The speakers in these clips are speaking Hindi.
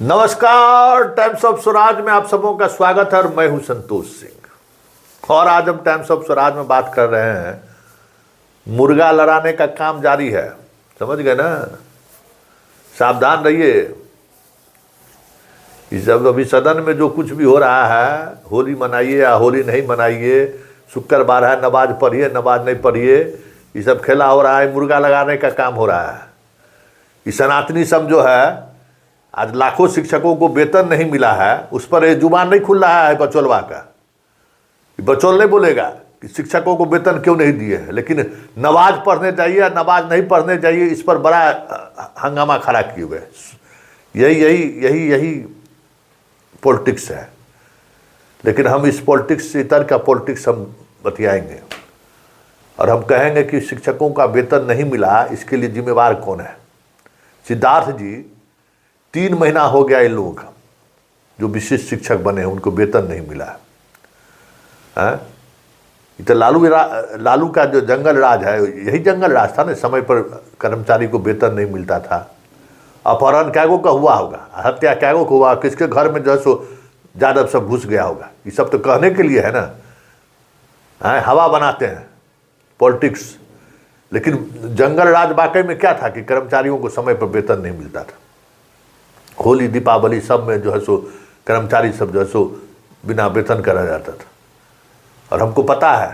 नमस्कार, टाइम्स ऑफ स्वराज में आप सबों का स्वागत है और मैं हूं संतोष सिंह। और आज हम टाइम्स ऑफ स्वराज में बात कर रहे हैं मुर्गा लड़ाने का काम जारी है। समझ गए ना, सावधान रहिए। इस अभी सदन में जो कुछ भी हो रहा है, होली मनाइए या होली नहीं मनाइए, शुक्रवार है नमाज पढ़िए नमाज नहीं पढ़िए, ये सब खेला हो रहा है, मुर्गा लगाने का काम हो रहा है। ये सनातनी सब जो है, आज लाखों शिक्षकों को वेतन नहीं मिला है, उस पर ये जुबान नहीं खुल रहा है बचौलवा का। बचौल नहीं बोलेगा कि शिक्षकों को वेतन क्यों नहीं दिए हैं, लेकिन नमाज पढ़ने चाहिए या नमाज नहीं पढ़ने चाहिए, इस पर बड़ा हंगामा खड़ा किए हुए। यही यही यही यही पॉलिटिक्स है। लेकिन हम इस पॉलिटिक्स से इतर का पॉलिटिक्स हम बतियाएंगे और हम कहेंगे कि शिक्षकों का वेतन नहीं मिला, इसके लिए जिम्मेवार कौन है। सिद्धार्थ जी 3 महीना हो गया, इन लोगों का जो विशिष्ट शिक्षक बने हैं उनको वेतन नहीं मिला है। तो लालू का जो जंगल राज है, यही जंगल राज था ना। समय पर कर्मचारी को वेतन नहीं मिलता था। अपहरण कैगो का हुआ होगा, हत्या कैगो का हुआ, किसके घर में जो है सो यादव सब घुस गया होगा। ये सब तो कहने के लिए है ना, हवा बनाते हैं पॉलिटिक्स। लेकिन जंगल राज वाकई में क्या था कि कर्मचारियों को समय पर वेतन नहीं मिलता था। होली दीपावली सब में जो है सो कर्मचारी सब जो है सो बिना वेतन करा जाता था। और हमको पता है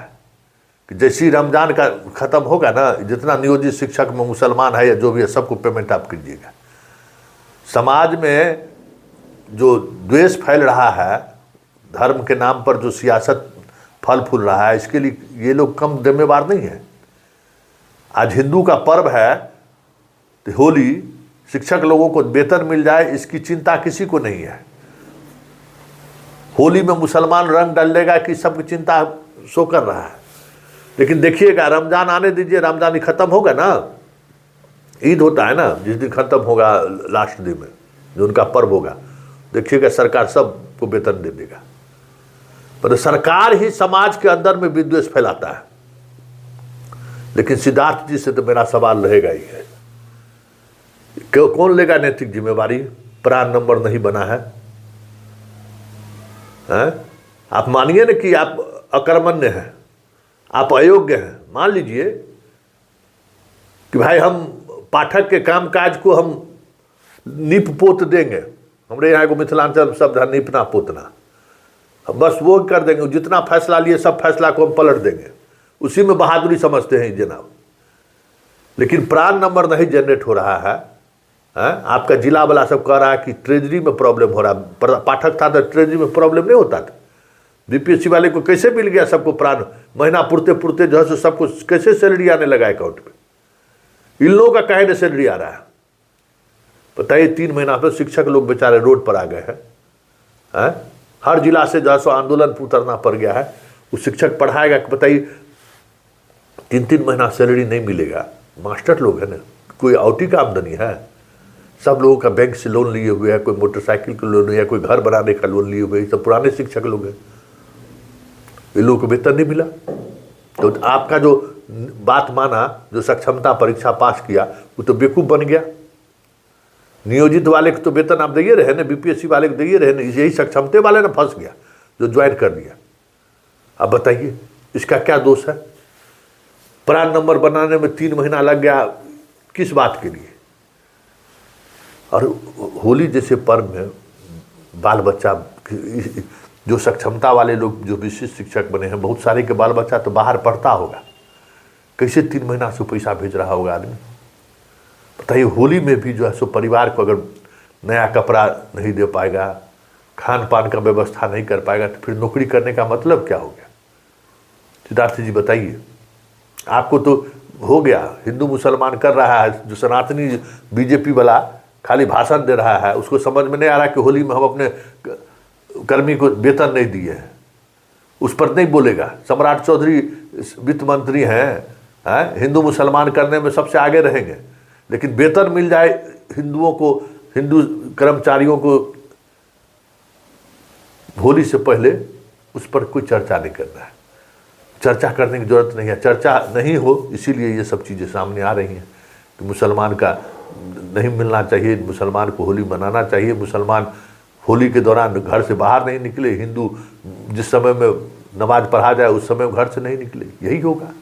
कि जैसे रमजान का ख़त्म होगा ना, जितना नियोजित शिक्षक में मुसलमान है या जो भी है, सबको पेमेंट आप कीजिएगा। समाज में जो द्वेष फैल रहा है, धर्म के नाम पर जो सियासत फल फूल रहा है, इसके लिए ये लोग कम जिम्मेवार नहीं है। आज हिंदू का पर्व है तो होली, शिक्षक लोगों को वेतन मिल जाए इसकी चिंता किसी को नहीं है। होली में मुसलमान रंग डाल लेगा कि सबकी चिंता सो कर रहा है। लेकिन देखिएगा, रमजान आने दीजिए, रमजान ही खत्म होगा ना, ईद होता है ना जिस दिन खत्म होगा, लास्ट दिन में जो उनका पर्व होगा, देखिएगा सरकार सबको वेतन दे देगा। पर सरकार ही समाज के अंदर में विद्वेष फैलाता है। लेकिन सिद्धार्थ जी से तो मेरा सवाल रहेगा ही है, कौन लेगा नैतिक जिम्मेवारी। प्राण नंबर नहीं बना है, आप मानिए ना कि आप अकर्मण्य हैं, आप अयोग्य हैं। मान लीजिए कि भाई हम पाठक के कामकाज को हम नीप पोत देंगे। हमारे यहाँ को मिथिलांचल शब्द है नीपना पोतना, बस वो कर देंगे। जितना फैसला लिए सब फैसला को हम पलट देंगे, उसी में बहादुरी समझते हैं जनाब। लेकिन प्राण नंबर नहीं जनरेट हो रहा है। आपका जिला वाला सब कह रहा है कि ट्रेजरी में प्रॉब्लम हो रहा है। पाठक था तो ट्रेजरी में प्रॉब्लम नहीं होता था। बीपीएससी वाले को कैसे मिल गया सबको प्राण, महीना पुरते पुरते जो है सो सबको कैसे सैलरी आने लगा अकाउंट में। इन लोगों का कहे न सैलरी आ रहा है, बताइए। 3 महीना तो शिक्षक लोग बेचारे रोड पर आ गए हैं। हर जिला से जो है सो आंदोलन पर उतरना पड़ गया है। वो शिक्षक पढ़ाएगा कि बताइए 3-3 महीना सैलरी नहीं मिलेगा। मास्टर लोग है ना, कोई आउटी का आमदनी है। सब लोगों का बैंक से लोन लिए हुए है, कोई मोटरसाइकिल का लोन है, कोई घर बनाने का लोन लिए हुए, सब पुराने शिक्षक लोग हैं। इन लोगों को वेतन नहीं मिला। तो आपका जो बात माना, जो सक्षमता परीक्षा पास किया, वो तो बेवकूफ़ बन गया। नियोजित वाले को तो वेतन आप दिए रहे ना, बीपीएससी वाले को दिए रहे ना, यही सक्षमते वाले ना फंस गया जो ज्वाइन कर दिया। अब बताइए इसका क्या दोष है। प्राण नंबर बनाने में 3 महीना लग गया, किस बात के लिए। और होली जैसे पर्व में बाल बच्चा, जो सक्षमता वाले लोग जो विशिष्ट शिक्षक बने हैं, बहुत सारे के बाल बच्चा तो बाहर पढ़ता होगा, कैसे 3 महीना से पैसा भेज रहा होगा आदमी। बताइए होली में भी जो है सो परिवार को अगर नया कपड़ा नहीं दे पाएगा, खान पान का व्यवस्था नहीं कर पाएगा, तो फिर नौकरी करने का मतलब क्या हो गया। सिद्धार्थ जी बताइए। आपको तो हो गया, हिंदू मुसलमान कर रहा है, जो सनातनी बीजेपी वाला खाली भाषण दे रहा है, उसको समझ में नहीं आ रहा कि होली में हम अपने कर्मी को वेतन नहीं दिए हैं। उस पर नहीं बोलेगा। सम्राट चौधरी वित्त मंत्री हैं, हिंदू मुसलमान करने में सबसे आगे रहेंगे, लेकिन वेतन मिल जाए हिंदुओं को, हिंदू कर्मचारियों को होली से पहले, उस पर कोई चर्चा नहीं करना है। चर्चा करने की जरूरत नहीं है। चर्चा नहीं हो, इसीलिए ये सब चीज़ें सामने आ रही हैं कि मुसलमान का नहीं मिलना चाहिए, मुसलमान को होली मनाना चाहिए, मुसलमान होली के दौरान घर से बाहर नहीं निकले, हिंदू जिस समय में नमाज पढ़ा जाए उस समय घर से नहीं निकले, यही होगा।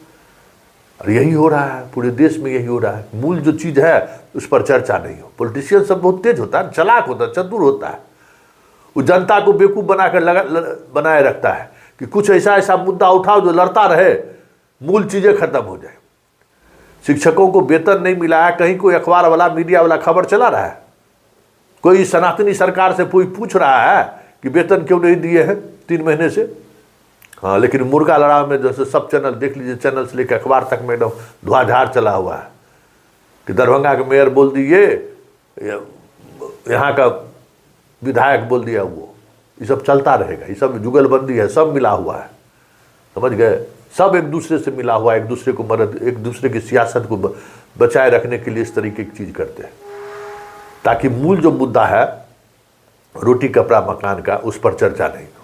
और यही हो रहा है, पूरे देश में यही हो रहा है। मूल जो चीज़ है उस पर चर्चा नहीं हो। पॉलिटिशियन सब बहुत तेज होता है, चालाक होता है, चतुर होता है, वो जनता को बेवकूफ़ बनाए रखता है कि कुछ ऐसा मुद्दा उठाओ जो लड़ता रहे, मूल चीज़ें खत्म हो जाए। शिक्षकों को वेतन नहीं मिला है, कहीं कोई अखबार वाला, मीडिया वाला खबर चला रहा है? कोई सनातनी सरकार से कोई पूछ रहा है कि वेतन क्यों नहीं दिए हैं 3 महीने से? हाँ, लेकिन मुर्गा लड़ाव में जैसे सब चैनल देख लीजिए, चैनल से लेकर अखबार तक में एकदम धुआंधार चला हुआ है कि दरभंगा के मेयर बोल दिए, यहाँ का विधायक बोल दिया, वो ये सब चलता रहेगा। ये सब जुगलबंदी है, सब मिला हुआ है, समझ गए? सब एक दूसरे से मिला हुआ है, एक दूसरे को मदद, एक दूसरे की सियासत को बचाए रखने के लिए इस तरीके की चीज़ करते हैं, ताकि मूल जो मुद्दा है रोटी कपड़ा मकान का, उस पर चर्चा नहीं हो।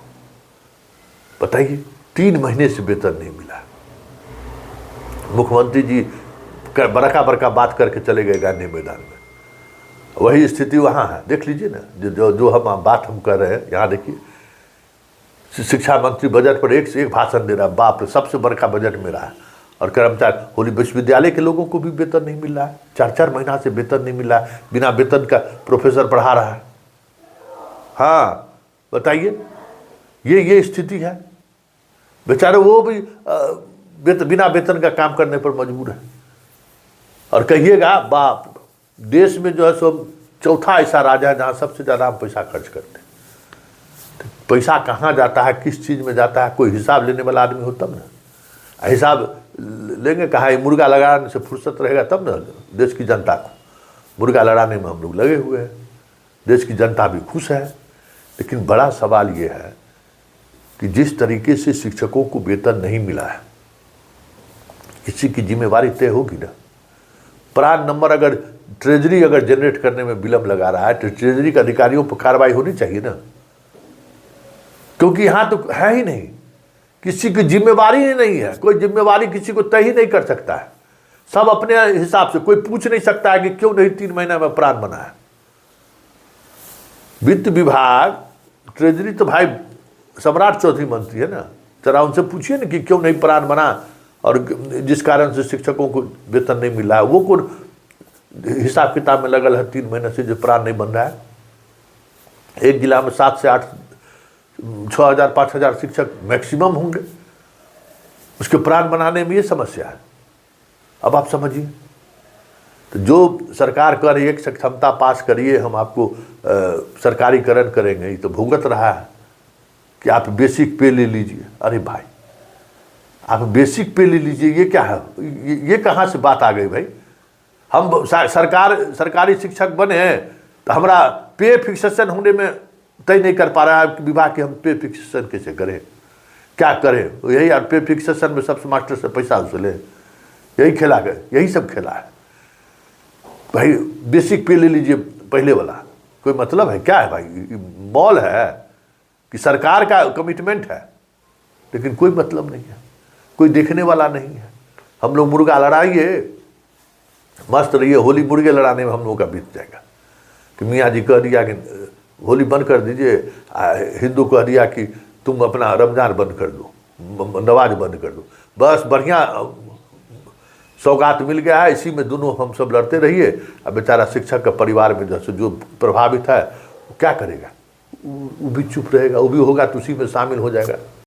बताइए, 3 महीने से वेतन नहीं मिला। मुख्यमंत्री जी बड़का बात करके चले गए गांधी मैदान में, वही स्थिति वहाँ है। देख लीजिए ना, जो हम बात कर रहे हैं, यहाँ देखिए, शिक्षा मंत्री बजट पर एक से एक भाषण दे रहा है, बाप रे, सबसे बड़का बजट मेरा है। और कर्मचारी, होली विश्वविद्यालय के लोगों को भी वेतन नहीं मिल रहा है, 4-4 महीना से वेतन नहीं मिल रहा है, बिना वेतन का प्रोफेसर पढ़ा रहा है। हाँ बताइए, ये स्थिति है। बेचारे वो भी बिना वेतन का काम करने पर मजबूर है। और कहिएगा बाप, देश में जो है सो चौथा ऐसा राजा है जहाँ सबसे ज़्यादा हम पैसा खर्च करते हैं। तो पैसा कहाँ जाता है, किस चीज़ में जाता है, कोई हिसाब लेने वाला आदमी हो तब ना। हिसाब लेंगे कहाँ? मुर्गा लगाने से फुर्सत रहेगा तब ना। देश की जनता को मुर्गा लड़ाने में हम लोग लगे हुए हैं, देश की जनता भी खुश है। लेकिन बड़ा सवाल ये है कि जिस तरीके से शिक्षकों को वेतन नहीं मिला है, किसी की जिम्मेवारी तय होगी ना। प्रान नंबर अगर ट्रेजरी अगर जनरेट करने में विलम्ब लगा रहा है तो ट्रेजरी के अधिकारियों पर कार्रवाई होनी चाहिए ना, क्योंकि यहाँ तो है ही नहीं, किसी की जिम्मेवारी ही नहीं है। कोई जिम्मेवारी किसी को तय ही नहीं कर सकता है, सब अपने हिसाब से। कोई पूछ नहीं सकता है कि क्यों नहीं 3 महीना में प्रान बना है। वित्त विभाग, ट्रेजरी तो भाई सम्राट चौधरी मंत्री है ना, जरा उनसे पूछिए ना कि क्यों नहीं प्रान बना, और जिस कारण से शिक्षकों को वेतन नहीं मिला है, वो कौन हिसाब किताब में लगल है 3 महीने से जो प्रान नहीं बन रहा है। एक जिला में 7 से 8, 6,000 5,000 शिक्षक मैक्सिमम होंगे, उसके प्राण बनाने में ये समस्या है। अब आप समझिए, तो जो सरकार कर रही है कि क्षमता पास करिए, हम आपको सरकारीकरण करेंगे, ये तो भुगत रहा है कि आप बेसिक पे ले लीजिए। अरे भाई, आप बेसिक पे ले लीजिए, ये क्या है? ये कहाँ से बात आ गई भाई? हम सरकारी शिक्षक बने हैं तो हमारा पे फिक्सेशन होने में तय नहीं कर पा रहा है विभाग के, हम पे फिक्सेशन कैसे करें, क्या करें? यही यार, पे फिक्सेशन में सबसे मास्टर से पैसा वसूले, यही खेला गए, यही सब खेला है भाई। बेसिक पे ले लीजिए पहले वाला, कोई मतलब है क्या है भाई? मॉल है कि सरकार का कमिटमेंट है, लेकिन कोई मतलब नहीं है, कोई देखने वाला नहीं है। हम लोग मुर्गा लड़ाइए, मस्त रहिए, होली मुर्गे लड़ाने में हम लोगों का बीत जाएगा। कि मियाँ जी कह दिया कि होली बंद कर दीजिए, हिंदू कह दिया कि तुम अपना रमज़ान बंद कर दो, नमाज बंद कर दो, बस बढ़िया सौगात मिल गया है। इसी में दोनों हम सब लड़ते रहिए। अब बेचारा शिक्षक का परिवार में जो प्रभावित है वो क्या करेगा? वो भी चुप रहेगा, वो भी होगा तो उसी में शामिल हो जाएगा।